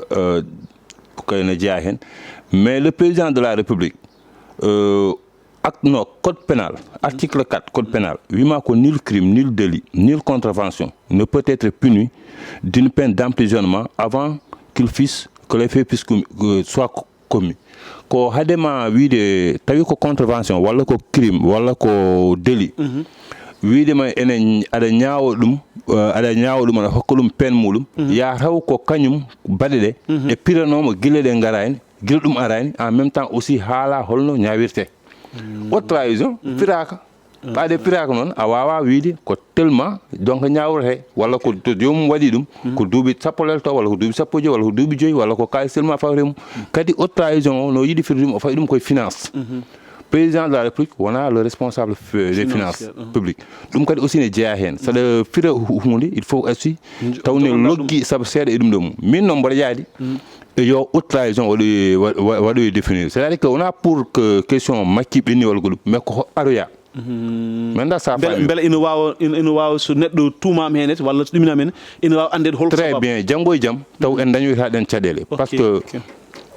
ko ene jeeya hen mais le président de la république code pénal article 4 code pénal wima ko nul crime nul délit nulle contravention ne peut être puni d'une peine d'emprisonnement avant que les faits soient commis ko hadema wiide tawi ko contravention walla ko crime walla ko délit wiidema enen aɗa ñaawo ɗum aɗa hokka ɗum peine muɗum ya taw ko kañum baɗe ɗe e piranoma guille ɗe garani guila ɗum arani en même temps aussi haala holno ñawirte haute trahison piraka ɓaade piraka noon a wawa wiide ko tellement donc ñawrete walla ko jomum waɗi ɗum ko duuɓi sappo lelto walla ko duuɓi sappo joyi walla ko duuɓi joyi walla ko kalis tellement fawre mum kadi haute trahison o no yiiɗi firde ɗum o fayi ɗum koye finance président de la république wona le responsable des finances publiques ɗum kadi aussi ne jeeya hen saɗa fira hunde il faut aussi tawne loggi saabu seeɗa e ɗum ɗo mum min noon mboɗo yaadi yo haute trahison waɗoye définir c'est à dire que wona pour que question makki ɓenni walla ko ɗum mais ko aroya manda sa beele ina wawa so neɗɗo tuumama hen walla ɗuminama hen ina wawa andede holko très bien janggo e jaam taw en dañoyta ɗen caɗele par ce que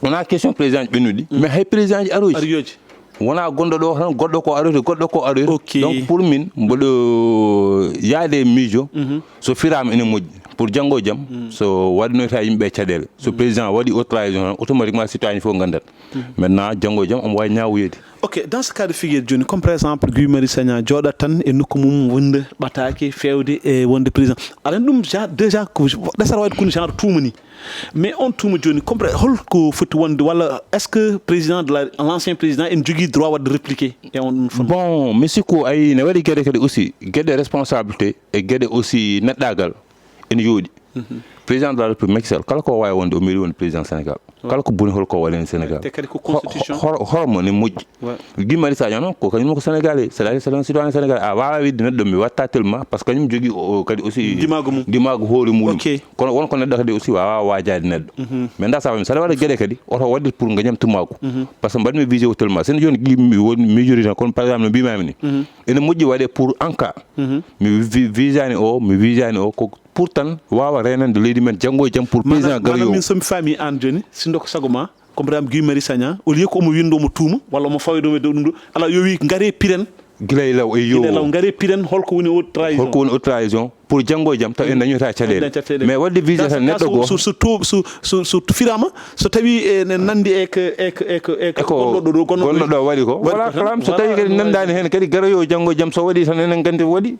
wona question président ji ɓennuɗi mais hay président ji aroji wona gonɗo ɗo tan goɗɗo ko aroyde goɗɗo ko aroyde donc pour min mboɗo yaade miijo so firama ene moƴƴi pour janggo e jaam so waɗinoyta yimɓe caɗele so président waɗi haute trahison tan automatiquement citoyen fof gandat maintenant janggo e jaam omo wawi ñawoyede ok dans ce cas de figure joni comme par exemple Guy Marius Sagna jooɗat tan e nokku mum wonde ɓataki fewde e wonde président aɗa ɗum déjà ko ɗesara wayde kono genre tuuma ni mais on tuuma joni comme holko foti wonde walla est ce que président de l'ancien président en jogui droit wadde répliquer e on ɗum bon mi sikku ayi ne waɗi gueɗe kadi aussi gueɗe responsabilité e gueɗe aussi neɗɗagal ene jooɗi président de la république Macky Sall kala ko wawi wonde o meeɗi wonde président Sénégal kala ko boni holko waɗi en Sénégal hormo ne moƴƴi Guy Marius Sagna noon ko kañum ko sénégalais c'est un citoyen sénégalais a wawa widde neɗɗo mi watta tellement par ce que kañum jogui kadi aussi dimago hoore muɗum kono wonko neɗɗo kadi aussi wawa wajade neɗɗo mais da safami saɗa waɗa gueɗe kadi oto waɗde pour gañam tummako par ce que mbaɗmi visé o tellement sene joni Guy woni miijori tan kono par exemple no mbimami ni ene moƴƴi waɗe pour en cas mi visani o ko pourtant wawa renande leydi men janggo e jaam pour président garoyo min somi faami an joni sindo ko sago ma comme par exemple Guy Marius Sagna au lieu ko omo windomo tuuma walla omo fawidoma e dow ɗum ɗo ala yo wi gaare piren guilay law e yo gaare piren holko woni haute trahison pour janggo e jaam taw en dañoyta caɗele mais wadde visé tan neɗɗo go so firama so tawi ene nandi gonɗo ɗo waɗi ko voilà kalam so tawi kadi nandani hen kadi garoyo janggo e jaam so waɗi tan enen gandi waɗi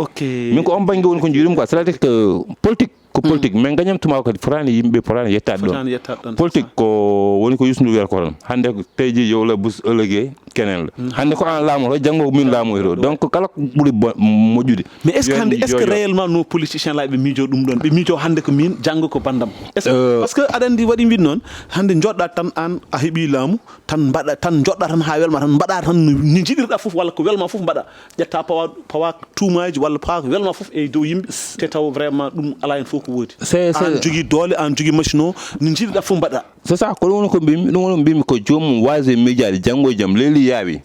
min ko on banggue woni ko jiiɗum quoi c'est à dire que politique ko politique mais gañam tuma kadi forani yimɓe forani yettade ɗon politique ko woni ko yusndu wiyata ko tan hande teyji yo la bus ëllëgue kenen la hande ko an laamoto janggo min laamoyto donc kala ko ɓuuri moƴƴude mais est ce que réellement nos politiciens la ɓe miijo ɗum ɗon ɓe miijo hande ko min janggo ko bandam parce que aɗa andi waɗi mbin noon hande joɗɗa tan an a heeɓi laamu tan mbaɗa tan joɗɗa tan ha welma tan mbaɗa tan ni jiɗirɗa foof walla ko welma foof mbaɗa ƴetta pawa tuumaji walla pawa ko welma foof e dow yimɓe te taw vraiment ɗum ala hen fof ko woodi an jogui doole an jogui machine o ni jiɗirɗa foof mbaɗa c'est ça ko ɗum woni ko mbimi ɗum woni mbimi ko jomum wasi miijade janggo e jaam leeli yaawi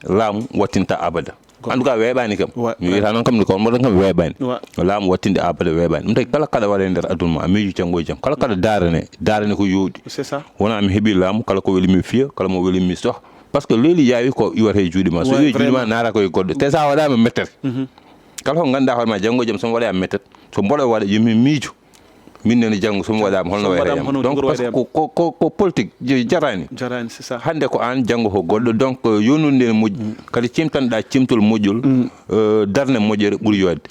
laamu wattinta abada en tout cas weeɓani kam mi wiyata noon kam ko mboɗon kam weeɓani laamu wattinde abada weeɓani ɗum tagi kala kaɗa waɗa e nder aduna ma a miijo janggo e jaam kala kaɗa darane ko yooɗi c'est ça wona mi heeɓi laamu kala ko welimi fiya kala mo welimi soh par ce que leeli yaawi ko iwata e juuɗe ma so wi juuɗe ma naara koye goɗɗo te sa waɗama mettere kala ko ganduɗa hoore ma janggo e jaam somi waɗama mettere so mboɗo waɗa yomi miijo min nene janggo somi waɗama holno wayata donc par ce que ko politique jarani c'est ça hande ko an janggo ko goɗɗo donc yonnude nde moƴƴi kadi cimtanɗa cimtol moƴƴol darne moƴƴere ɓuuri yodde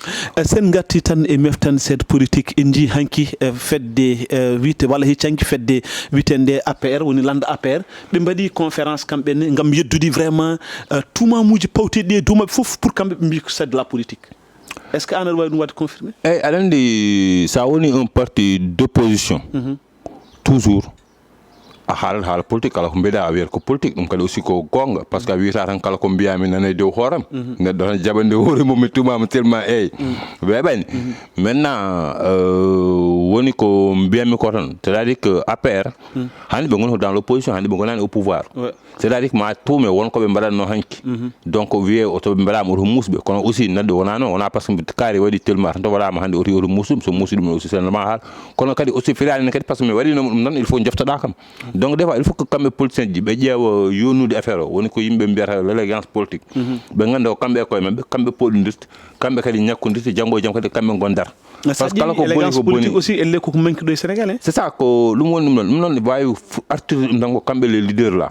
sen gatti tan e meftan cette politique en jii hanki fedde wiite walla heccanki fedde wiitende APR woni lande APR ɓe mbaɗi conférence kamɓene gam yeddude vraiment tuumamuji pawteɗi e dow mabɓe foof pour kamɓe ɓe mbi ko c'est de la politique est ce que an aɗa wawi ɗum wadde confirmé eyyi aɗa andi sa woni un parti d'opposition toujours haal politique kala ko mbiɗa a wiyata ko politique ɗum kadi aussi ko gonga par ce que a wiyata tan kala ko mbiyami nane dow hooram neɗɗo tan jaɓande hoore mum mi tumama tellement eyi weeɓani maintenant woni ko mbiyatmi ko tan c'est à dire que APR hande ɓe goni dans l'opposition hande ɓe gonani au pouvoir c'est à dire que ma tuume wonko ɓe mbaɗatno hanki donc wiye to ɓe mbaɗama oto musɓe kono aussi neɗɗo wona noon wona par ce que kaari waɗi tellement tan to waɗama hande oto muus ɗum so muusi ɗum aussi seulement haal kono kadi aussi firani kadi par ce que mi waɗinoma ɗum tan il faut jeftoɗa kam donc des fois il faut que kamɓe politicien ji ɓe ƴeewa yonnude affaire o woni ko yimɓe mbiyata l'élégance politique ɓe ganda ko kamɓe koye mabɓe kamɓe poɗodirta kamɓe kadi ñakkodirta janggo e jaam kadi kamɓe gondata par ce que kala ko boni ko boni aussi elle ko manque do Sénégal c'est ça ko ɗum woni ɗum noon wawi artude ɗum tan ko kamɓe les leaders là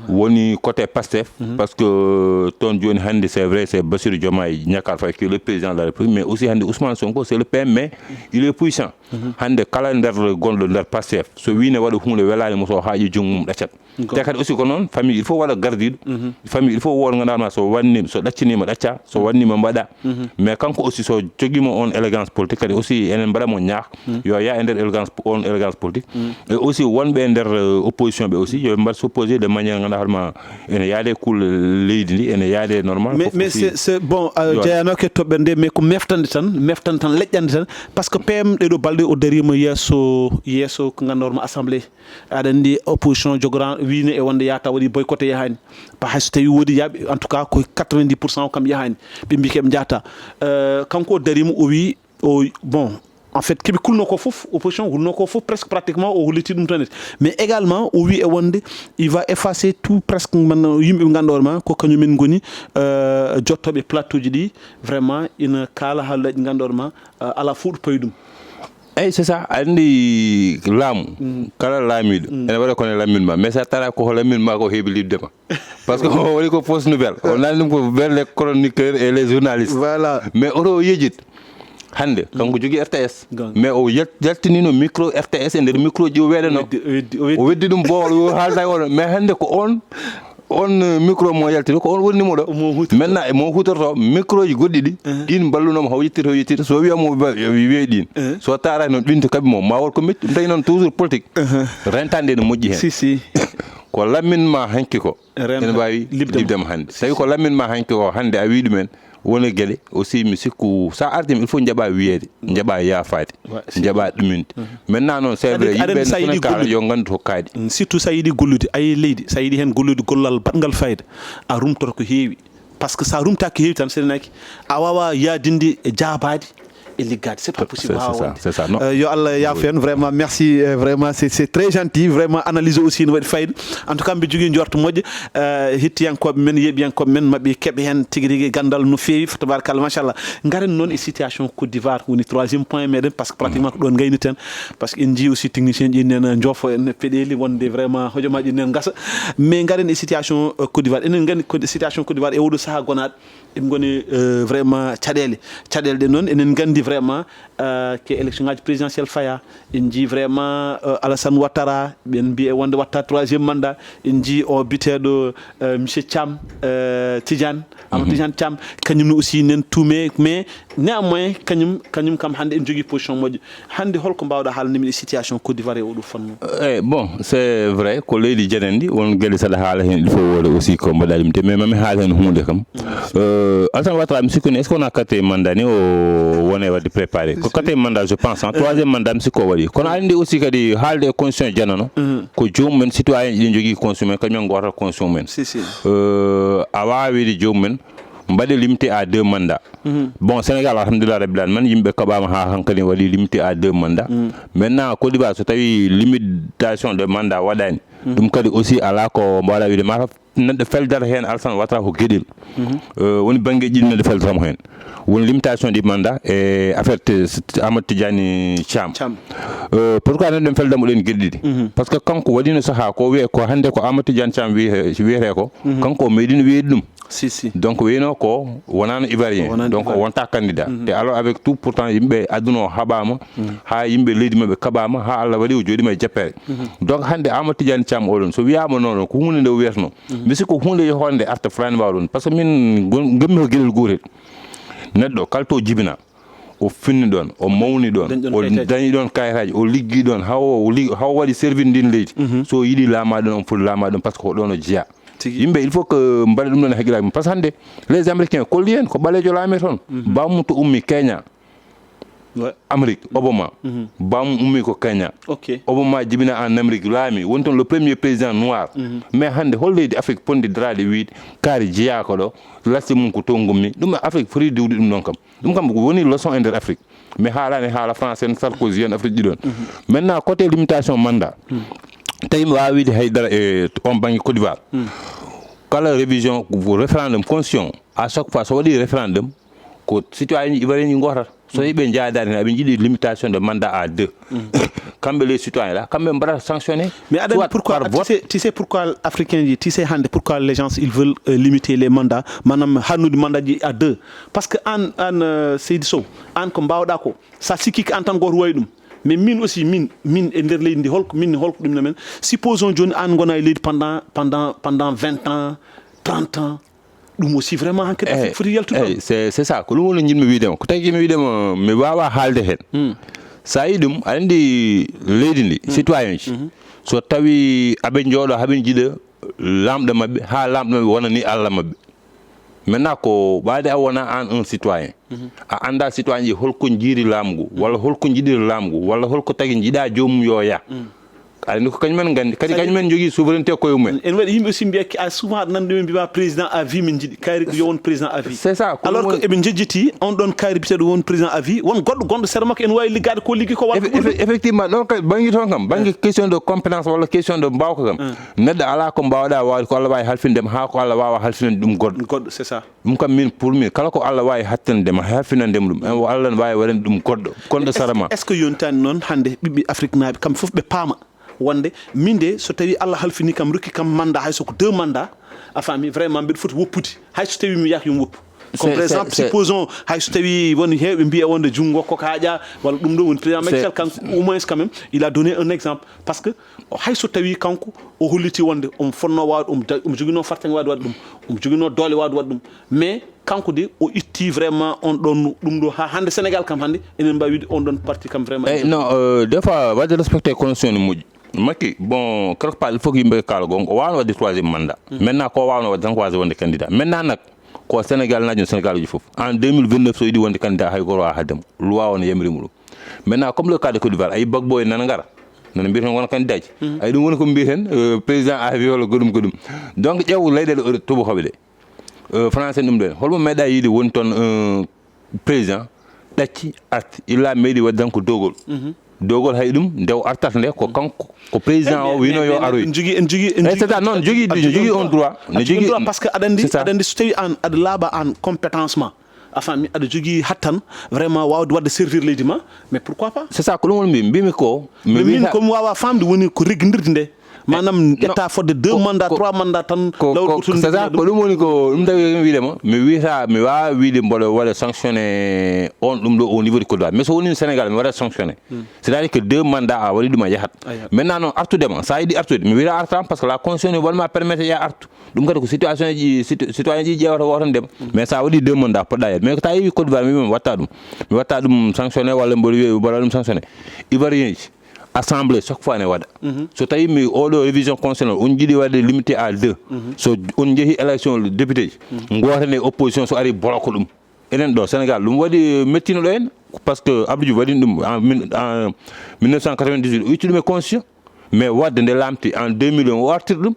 woni côté Pastef parce que toon joni hande c'est vrai c'est Bassirou Diomaye Diakhar Faye qui est le président de la République mais aussi hande Ousmane Sonko c'est le PM mais il est puissant hande kala nder gonɗo nder Pastef so wi ne waɗa hunde welani mo so haaƴi jungo mum ɗaccat te kadi aussi ko noon famille il faut waɗa gardiɗo famille il faut woto gandanma so wanni so ɗaccinima ɗacca so wannima mbaɗa mais kanko aussi so joguimo on élégance politique kadi aussi enen mbaɗamo ñaak yo ya e nder élégance politique et aussi wonɓe nder opposition ɓe aussi yo mbaɗ s'opposer de manière ganduɗa hoorema ene yaade kuule leydi ndi ene yaade normal mais c'est bon jeyanoke toɓɓe nde mais ko meftande tan leƴƴande tan par ce que PM ɗeɗo balɗe o darima yesso ko ganduɗa assemblée aɗa andi opposition jogoran wiine e wonde yata waɗi boycotté yahani par hayso tawi woodi yaaɓe en tout cas ko 90% kam yahani ɓe mbi keɓe jahata kanko o darima o wi bon en fait keɓe kulno ko fof opposition hulno ko fof presque pratiquement o holliti ɗum tan mais également o wi e wonde il va effacer tout presque yimɓe ɓe ganduɗa hoorema ko kañumen goni jottoɓe plateau ji ɗi vraiment ina kaala haalullaji ganduɗa hoorema ala fuuɗo payɗum eyi c'est ça andi laamu kala laamiɗo ene waɗa kono lamminma mais sa tara ko lamminma ko heeɓi libdema par ce que o waɗi ko fausse nouvelle o nani ɗum ko vers les chroniqueurs et les journalistes voilà mais oto yejit hande kanko jogui RTS mais o jaltinino micro RTS e nder micro ji o weɗano o weddi ɗum boowal o haalda on mais hande ko on micro mo yaltiri ko on wonnimo ɗo maintenant mo hutorto micro ji goɗɗi ɗi ɗin ballunoma haw yettirto so wiyamo wiye ɗin so tara noon ɓinta kaɓi mo ma wol ko metti ɗum tawi noon toujours politique rentande ne moƴƴi hen si ko lamminma hanki ko ene mbawi libdema hande tawi ko lamminma hanki ko hande a wi ɗumen woni gueɗe aussi mi sikku sa ardima il faut jaɓa wiyede jaɓa yaafade jaɓa ɗuminde maintenant noon c'est vrai yimɓe sone kala yo gandu to kaaɗi surtout sa yiiɗi gollude ayi leydi sa yiiɗi hen gollude gollal baɗgal fayida a rumtoto ko heewi par ce que sa rumtaki ko heewi tan senenaki a wawa yaadinde e jaabade et liggade c'est pas possible c'est ça non yo Allah yafen vraiment merci vraiment c'est très gentil vraiment analyse aussi no waɗi fayida en tout cas mbi jogui jorto moƴƴo hettiyankoɓe men yeeɓiyankoɓe men mabɓe keeɓe hen tigui rigui gandal no fewi tabarakallah machallah garen noon e situation Côte d'Ivoire woni 3e point meɗen parce que pratiquement ko ɗon gayniten parce que en jii aussi technicien ji nena joofo en peɗeli wonde vraiment hojomaji nen gasa mais garen e situation Côte d'Ivoire enen gandi situation Côte d'Ivoire e oɗo saaha gonaɗo en goni vraiment caɗele ɗe noon enen gandi vraiment que élection ngaji présidentielle faya en jii vraiment Alassane Ouattara ɓen mbi e wonde watta 3e mandat en jii o biteɗo monsieur Thiam Tidiane Amadou Tidiane Thiam kañum aussi nen tuume mais néanmoins kañum kam hande en jogui position moƴƴo hande holko mbawɗa haalnimi e situation Côte d'Ivoire e oɗo fannu bon c'est vrai ko leydi janandi won gueɗe saɗa haala hen il faut wode aussi ko mbaɗa ɗum te mais mami haala hen hunde kam Alassane Ouattara mi sikkoni est ce que wona 4e mandat ni o wone wadde préparé ko 4e mandat je pense 3e mandat mi sikko waɗi kono andi aussi kadi haalde e constitution janano ko jomumen citoyen ɗin jogui constitution men kañumen gotata constitution men a wawi wiide jomumen mbaɗe limité à 2 mandats bon Sénégal alhamdulillah rabbil alamin yimɓe kaɓama ha hankadi waɗi limité à 2 mandats maintenant Côte d'Ivoire so tawi limitation de mandat waɗani ɗum kadi aussi ala ko mbaɗa wiide mata neɗɗo feldata hen Alassane Ouattara ko gueɗel woni banggue ɗiɗi neɗɗo feldatamo hen woni limitation ɗi mandat e affaire Amadou Tidiane Thiam pourquoi neɗɗo feldamo ɗen gueɗe ɗiɗi par ce que kanko waɗino saaha ko wiye ko hande ko Amadou Tidiane Thiam wiyete ko kanko meeɗino wiide ɗum donc wiyno ko wonano ivoirien donc o wonta candidat et alors avec tout pourtant yimɓe aduna o haɓama ha yimɓe leydi mabɓe kaɓama ha Allah waɗi o joɗima e jappere donc hande Amadou Tidiane Thiam oɗon so wiyama noon ko hunde nde o wiyatno mi sikko hunde yohonde arta fulani mbawa ɗon par ce que min gommi ko gueɗel gotel neɗɗo kala to jibina o finni ɗon o mawni ɗon o dañi ɗon kayitaji o liggi ɗon haw waɗi service ndin leydi so yiɗi laama ɗon on foti laama ɗon par ce que ko ɗon o jeeya yimɓe il faut que mbaɗa ɗum ɗon e haqqillaaji mum par ce que hannde les américains kolli hen ko ɓaleejo laami toon bamum to ummi Kenya Amérique Obama bamum ummi ko Kenya Obama jibina en Amérique laami woni toon le premier président noir mais hannde hol leydi Afrique ponndi daraade wiide kaari jeeya ko ɗo lassi mum ko toon gummi ɗum Afrique foti diwde ɗum kam woni leçon e nder Afrique mais haalani haala français en Sarkozy en Afrique ɗi ɗon maintenant côté limitation mandat tawi mi waawi wiide haydara e on baŋnge Côte d'Ivoire kala révision référendum constitution à chaque fois so waɗi référendum ko citoyen ivoirien ñi gotata so yiɓe jaadani aɓe jiiɗi limitation de mandat à 2 kamɓe les citoyens là kamɓe mbaɗata sanctionné mais aɗa pourquoi tu sais pourquoi africain ji tu sais hande pourquoi les gens ils veulent limiter les mandats manam hannude mandat ji à 2 par ce que an Seydi Sow an ko mbawɗa ko sa sikki ko an tan goto wayi ɗum mais min aussi min e nder leydi ndi holko ɗum no men supposons joni an gona e leydi pendant 20 ans 30 ans ɗum aussi vraiment hankkadi foti yaltude c'est ça ko ɗum woni jinmi wiidema ko tagi mi wiidema mi wawa haalde hen sa yi ɗum aɗa andi leydi ndi citoyen ji so tawi aɓe jooɗo haɓe jiiɗa lamɗo mabɓe ha lamɗo mabɓe wonani Allah mabɓe maintenant ko ɓaade a wona an un citoyen a anda citoyen ji holko jiiri laamu ngu walla holko jiɗiri laamu ngu walla holko tagi jiiɗa joomum yo yaa aɗa ko kañumen gandi kadi kañumen jogui souveraineté koye mumen en waɗi yimɓe aussi mbiya souvent aɗa nandi ɓe mbima président à vie min jiiɗi kayri ko yo won président à vie c'est ça alors que eɓe jejjiti on ɗon kayri biteɗo won président à vie won goɗɗo gonɗo sera makko en wawi liggade ko liggi ko waɗa effectivement ɗon kadi bangui toon kam banggue question de compétence walla question de mbawka kam neɗɗo ala ko mbawɗa wawde ko Allah wawi halfindema ha ko Allah wawa halfinande ɗum goɗɗo c'est ça ɗum kam min pour min kala ko Allah wawi hattanadema halfinandema ɗum Allah ne wawi waɗande ɗum goɗɗo gonɗo sarama est ce que yontani noon hande ɓiɓɓe Afrique naaɓe kamɓe foof ɓe paama wonde min de so tawi Allah halfini kam rokki kam mandat hay soko 2 mandat a faami vraiment mbiɗa foti woppude hay so tawi mi wiyaka yomi woppu comme par exemple supposons hay so tawi woni heewɓe mbiya wonde junngo ko haaƴa walla ɗum ɗo woni président Macky Sall kanko au moins quand même il a donné un exemple parce que hay so tawi kanko o holliti wonde omo fonno wawde omo joguino fartaŋe wawde waɗde ɗum omo joguino doole wawde waɗde ɗum mais kanko de o itti vraiment on ɗon ɗum ɗo ha hande Sénégal kam hande enen mbawi wiide on ɗon parti kam vraiment non des fois wadde respecté constitution ne moƴƴi Macky bon quelque part il faut que yimɓe kaala gonga o wawno wadde 3e mandat maintenant ko wawno wadde tan ko wasa wonde candidat maintenant nak ko Sénégal naji Sénégal uji foof en 2029 so yiɗi wonde candidat hay goto wawa haddemo loi o ne yamirimo ɗum maintenant comme le cas de Côte d'Ivoire ayi Gbagbo en nana gara nana mbiyeten wona candidat ji ay ɗum woni ko mbiyeten président a wi walla goɗum donc ƴeew leyɗele tubakoɓe ɗe français ɗum ɗen holmo meeɗa yiide woni toon président ɗacci arti illa meeɗi wadde tan ko dogol hay ɗum ndew artata nde ko kanko ko président o wino yo aroy en jogui c'est ça non jogui on droit ne jogui parce que aɗa andi so tawi an aɗa laaɓa an compétence ma a faami aɗa jogui hattan vraiment wawde wadde servir leydi ma mais pourquoi pas c'est ça ko ɗum woni mbimi ko min komi wawa famde woni ko reggodirde nde manam état fodde 2 mandat 3 mandat tan c'est ça ko ɗum woni ko ɗum tawi wiidema mi wiyata mi wawa wiide mboɗo waɗa sanctionné on ɗum ɗo au niveau de Côte d'Ivoire mais so woni Sénégal mi waɗa sanctionné c'est à dire que 2 mandat a waɗi ɗum a yahat maintenant noon artudema sa yiiɗi artude mi wiita artan par ce que la constitution ne waɗma permettre ya artu ɗum kadi ko situation ji citoyen ji ƴewata wotan ndema mais sa waɗi 2 mandat poɗɗa yiyat mais ko ta yeewi Côte d'Ivoire mi watta ɗum sanctionné walla mboɗo waɗa ɗum sanctionné ivoirien ji assemblée chaque fois ne waɗa so tawi mi oɗo révision constitutionnelle on jiiɗi wadde limité à 2 so on jeehi élection député ji gotane opposition so ari bloque ɗum enen ɗo Sénégal ɗum waɗi mettino ɗo en par ce que Abdou Diouf waɗini ɗum en 1998 o itti ɗum e constitution mais wadde nde lamti en 2001 o artiri ɗum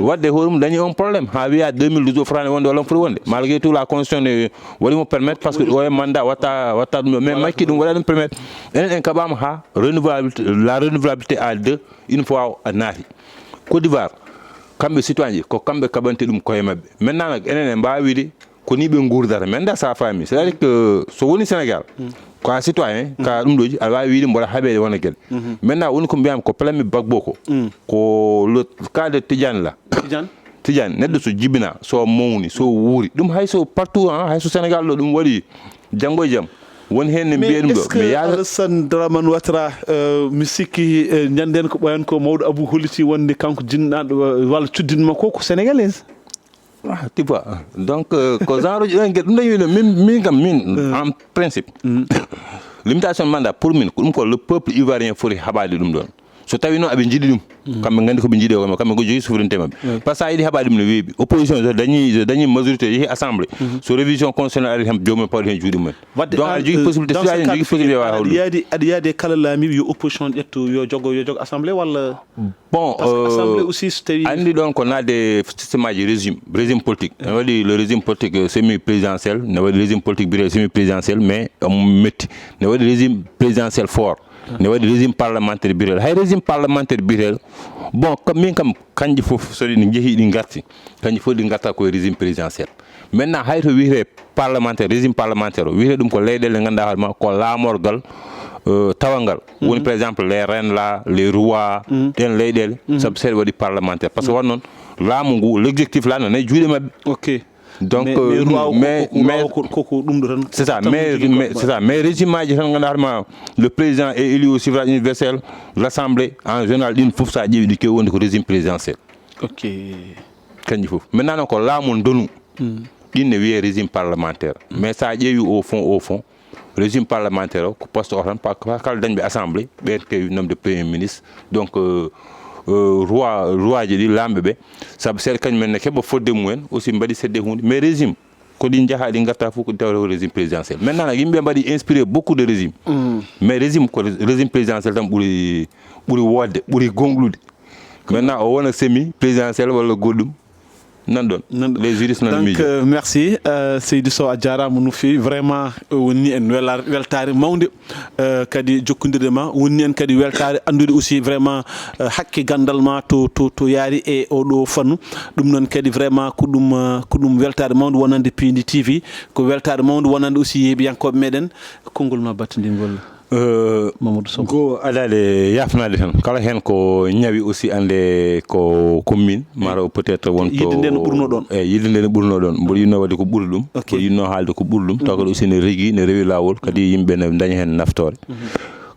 wadde hoɗum dañi on probléme ha wiya 2012 o frane wonde walla foti wonde malgré tout la constitution ne waɗimo permettre par ce que o mandat watta ɗum mais Macky ɗum waɗa ɗum permettre enen en kaɓama ha la renouvelabilité à 2 une fois a naati Côte d'Ivoire kamɓe citoyen ji ko kamɓe kaɓante ɗum koye mabɓe maintenant nak enen en mbawi wiide ko ni ɓe gurdata mais nda sa faami c'est à dire que so woni Sénégal ko a citoyen ka ɗum ɗoji aɗa wawi wiide mboɗa haɓede wona gueɗe maintenant woni ko mbiyami ko plami Gbagbo ko le cas de Tidiane la Tidiane neɗɗo so jibina so mawni so wuuri ɗum hayso partout hayso Sénégal ɗo ɗum waɗi janggo e jaam woni hen ne mbiya ɗum ɗo mais Alassane Dramane Ouattara mi sikki ñanden ko ɓoyan ko mawɗo Abou holliti wonde kanko jinnaɗo walla cuddinma ko sénégalais tu vois donc ko genre uji ɗon gueɗe ɗum dañi min kam min en principe limitation mandat pour min ko dum ko le peuple ivoirien fori habaade dum don so tawi non abe jidi dum kambe gandi ko be jidi ko kambe ko jogi souveraineté mabbe parce que ayidi habaade dum no weebi opposition dañi majorité yi assemblée so révision constitutionnelle ari ham joomi pawde hen juudi men donc a jogi possibilité so ay jogi possibilité wa hawlu adi kala lami yo opposition etto yo jogo assemblée wala bon assemblée aussi tawi andi don ko nade système régime politique ne wadi le régime politique semi présidentiel ne wadi régime politique bi semi présidentiel mais metti ne wadi régime présidentiel fort ne wadi régime parlementaire birel hay régime parlementaire birel bon comme min kam kanji fof so ni jehi di ngarti kanji fof di ngarta ko régime présidentiel maintenant hay to wiire parlementaire régime parlementaire wiire dum ko leydel nganda halma ko lamorgal tawangal woni par exemple les reines là les rois den leydel sab ser wadi parlementaire parce que won non laamu ngu l'objectif là non ay juude mabbe OK donc mais c'est ça mais régime maji tan gandarma le président est élu au suffrage universel l'assemblée en général din fouf sa jeewi di ke wonde ko régime présidentiel OK kanji fouf maintenant ko laamon donu din ne wiye régime parlementaire mais sa jeewi au fond régime parlementaire ko poste o tan pas kala dañbe assemblée be ke nom de premier ministre donc roi di lambe be sab ser kany men ne kebo fodde mumen aussi mbadi sedde hunde mais régime ko di jaha di ngata fu ko tawre régime présidentiel maintenant yimbe mbadi inspiré beaucoup de régime mais régime présidentiel tam buri wodde buri gonglude maintenant o wona semi présidentiel wala goddum nandon les juristes nan donc merci Seydou Sow a jarama no fewi vraiment wonni en weltare mawde kadi jokkondirde ma wonni en kadi weltare andude aussi vraiment hakke gandal ma to yaari e odo fannu dum non kadi vraiment ko dum weltare mawde wonande Pindi TV ko weltare mawde wonande aussi yebiyankobe meden kongol ma battindingol Mamadou Sow go adale yafnade tan kala hen ko ñawi aussi ande ko commune maro peut-être won to yidde no burno don yidde no burno don mbo yinno wadi ko burdum ko yinno haalde ko burdum taw ko aussi ne regi ne rewi lawol kadi yimbe ne daña hen naftore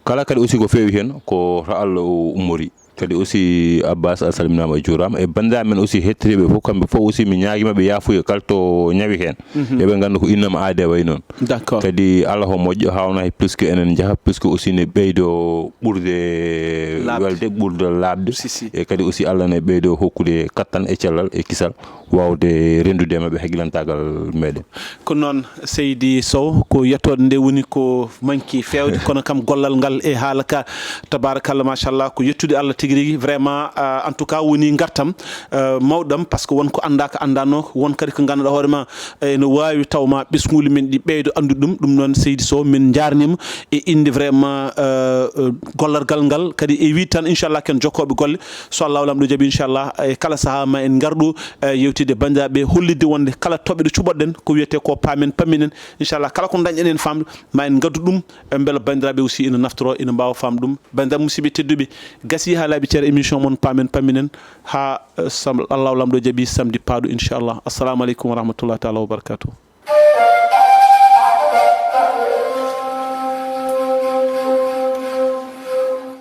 kala kadi aussi ko fewi hen ko to Allah umori kadi aussi Abbas asalminama juram e banda men aussi hettribe fo kambe fo aussi mi nyaagi mabbe yafuye kalto nyawi hen e be ganda ko innama aade way non d'accord kadi Allah ho mojjo hawna plus que enen jaha plus que aussi ne beydo burde walde burde labde e kadi aussi Allah ne beydo hokkude kattan e cellal e kisal wawde rendude mabbe hagilantagal meden ko non Seydi Sow ko yettode nde woni ko manki fewde kono kam gollal ngal e halaka tabarakallah machallah ko yettude Allah tigri vraiment en tout cas woni ngartam mawdam parce que wonko andaka andano won kadi ko ganduda hoorema no wawi tawma bisnguli men di beydo andudum dum non Seydi Sow min jarnima e inde vraiment gollargal ngal kadi e wi tan inchallah ken jokkobe golle so Allah lamdo jabi inchallah e kala saha ma en gardu yewtide bandaabe hollide wonde kala tobe do cubodden ko wiete ko pamenen inchallah kala ko dañen en famdu ma en gaddu dum bela bandaabe aussi ina naftoro ina bawa famdum banda musibe teddubi gasi halabi cer émission mon pamenen ha Allah lamdo jabi samedi paadu inchallah assalamu alaikum wa rahmatullahi ta'ala wa barakatuh